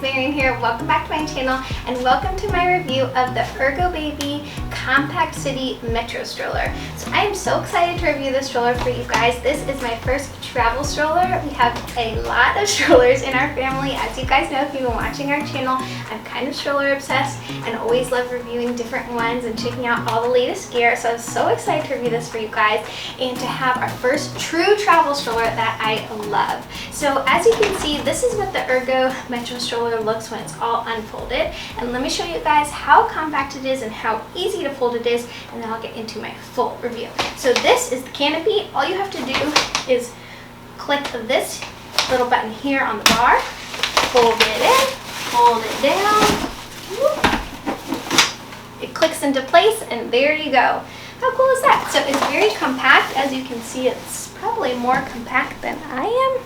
Marian here. Welcome back to my channel and welcome to my review of the Ergobaby Compact City Metro Stroller. So I am so excited to review this stroller for you guys. This is my first travel stroller. We have a lot of strollers in our family. As you guys know, if you've been watching our channel, I'm kind of stroller obsessed and always love reviewing different ones and checking out all the latest gear. So I'm so excited to review this for you guys and to have our first true travel stroller that I love. So as you can see, this is what the Ergo Metro Stroller looks when it's all unfolded. And let me show you guys how compact it is and how easy to fold it is, and then I'll get into my full review. So this is the canopy. All you have to do is click this little button here on the bar, fold it in, fold it down. Whoop. It clicks into place and there you go. How cool is that? So it's very compact. As you can see, it's probably more compact than I am.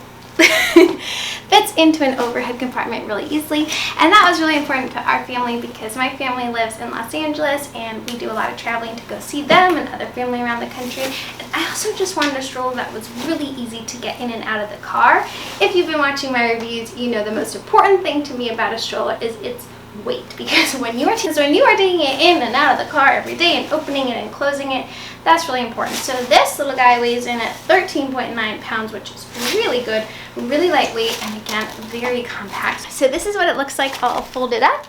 Fits into an overhead compartment really easily, and that was really important to our family because my family lives in Los Angeles and we do a lot of traveling to go see them and other family around the country. And I also just wanted a stroller that was really easy to get in and out of the car. If you've been watching my reviews, you know the most important thing to me about a stroller is its weight, because when you are taking it in and out of the car every day and opening it and closing it, that's really important. So this little guy weighs in at 13.9 pounds, which is really good, really lightweight, and again, very compact. So this is what it looks like all folded up,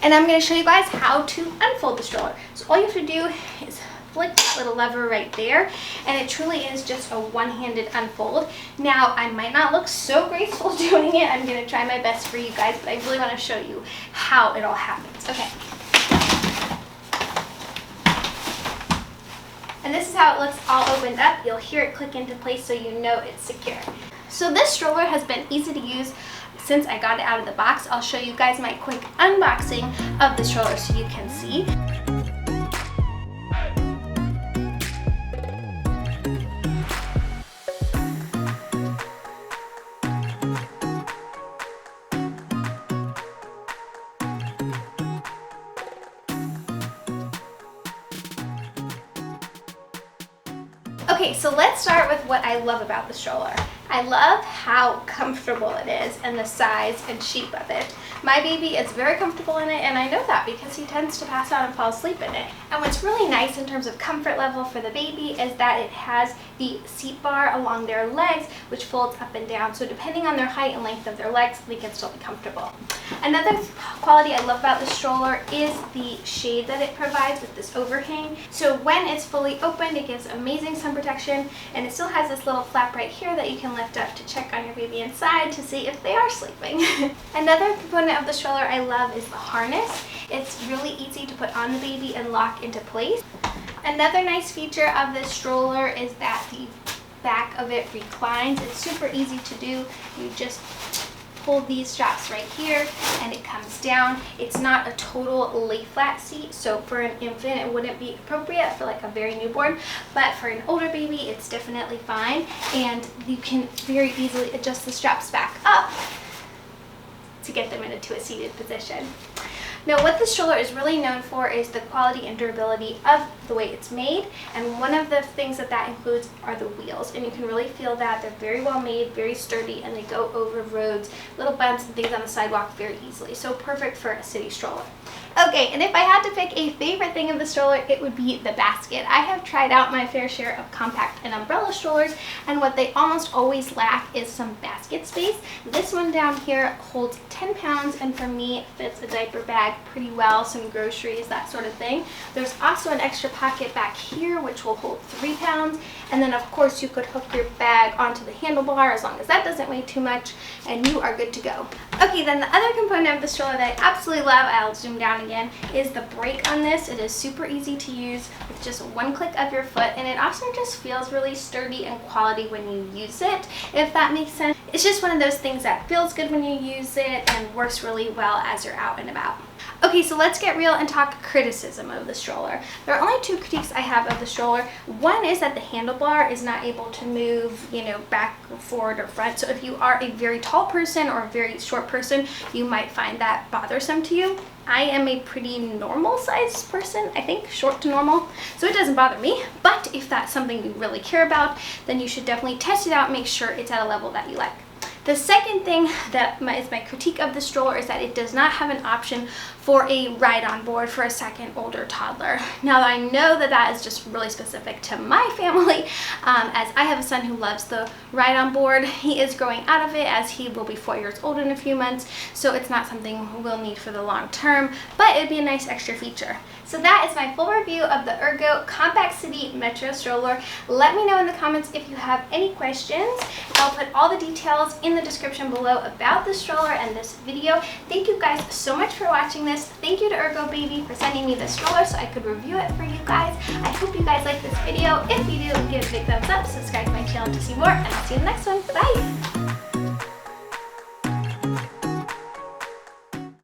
and I'm going to show you guys how to unfold the stroller. So all you have to do is flick that little lever right there, and it truly is just a one-handed unfold. Now, I might not look so graceful doing it. I'm going to try my best for you guys, but I really want to show you how it all happens. Okay. And this is how it looks all opened up. You'll hear it click into place so you know it's secure. So this stroller has been easy to use since I got it out of the box. I'll show you guys my quick unboxing of the stroller so you can see. Okay, so let's start with what I love about the stroller. I love how comfortable it is and the size and shape of it. My baby is very comfortable in it, and I know that because he tends to pass out and fall asleep in it. And what's really nice in terms of comfort level for the baby is that it has the seat bar along their legs, which folds up and down. So depending on their height and length of their legs, they can still be comfortable. Another quality I love about the stroller is the shade that it provides with this overhang. So when it's fully opened, it gives amazing sun protection, and it still has this little flap right here that you can lift up to check on your baby inside to see if they are sleeping. Another component of the stroller I love is the harness. It's really easy to put on the baby and lock into place. Another nice feature of this stroller is that the back of it reclines. It's super easy to do. You just pull these straps right here and it comes down. It's not a total lay flat seat, so for an infant it wouldn't be appropriate, for like a very newborn, but for an older baby it's definitely fine, and you can very easily adjust the straps back up to get them into a seated position. Now, what the stroller is really known for is the quality and durability of the way it's made, and one of the things that includes are the wheels, and you can really feel that they're very well made, very sturdy, and they go over roads, little bumps and things on the sidewalk very easily, so perfect for a city stroller. Okay, and if I had to pick a favorite thing of the stroller, it would be the basket. I have tried out my fair share of compact and umbrella strollers, and what they almost always lack is some basket space. This one down here holds 10 pounds, and for me, it fits a diaper bag pretty well, some groceries, that sort of thing. There's also an extra pocket back here, which will hold 3 pounds, and then of course you could hook your bag onto the handlebar as long as that doesn't weigh too much, and you are good to go. Okay, then the other component of the stroller that I absolutely love, I'll zoom down again, is the brake on this. It is super easy to use with just one click of your foot, and it also just feels really sturdy and quality when you use it, if that makes sense. It's just one of those things that feels good when you use it and works really well as you're out and about. Okay, so let's get real and talk criticism of the stroller. There are only 2 critiques I have of the stroller. One is that the handlebar is not able to move, back, forward, or front. So if you are a very tall person or a very short person, you might find that bothersome to you. I am a pretty normal sized person, I think, short to normal, so it doesn't bother me. But if that's something you really care about, then you should definitely test it out and make sure it's at a level that you like. The second thing that is my critique of the stroller is that it does not have an option for a ride-on board for a second older toddler. Now I know that that is just really specific to my family, as I have a son who loves the ride-on board. He is growing out of it as he will be 4 years old in a few months, so it's not something we'll need for the long term, but it'd be a nice extra feature. So that is my full review of the Ergo Compact City Metro Stroller. Let me know in the comments if you have any questions. I'll put all the details in the description below about the stroller and this video. Thank you guys so much for watching this. Thank you to Ergobaby for sending me the stroller so I could review it for you guys. I hope you guys like this video. If you do, give it a big thumbs up, subscribe to my channel to see more, and I'll see you in the next one. Bye!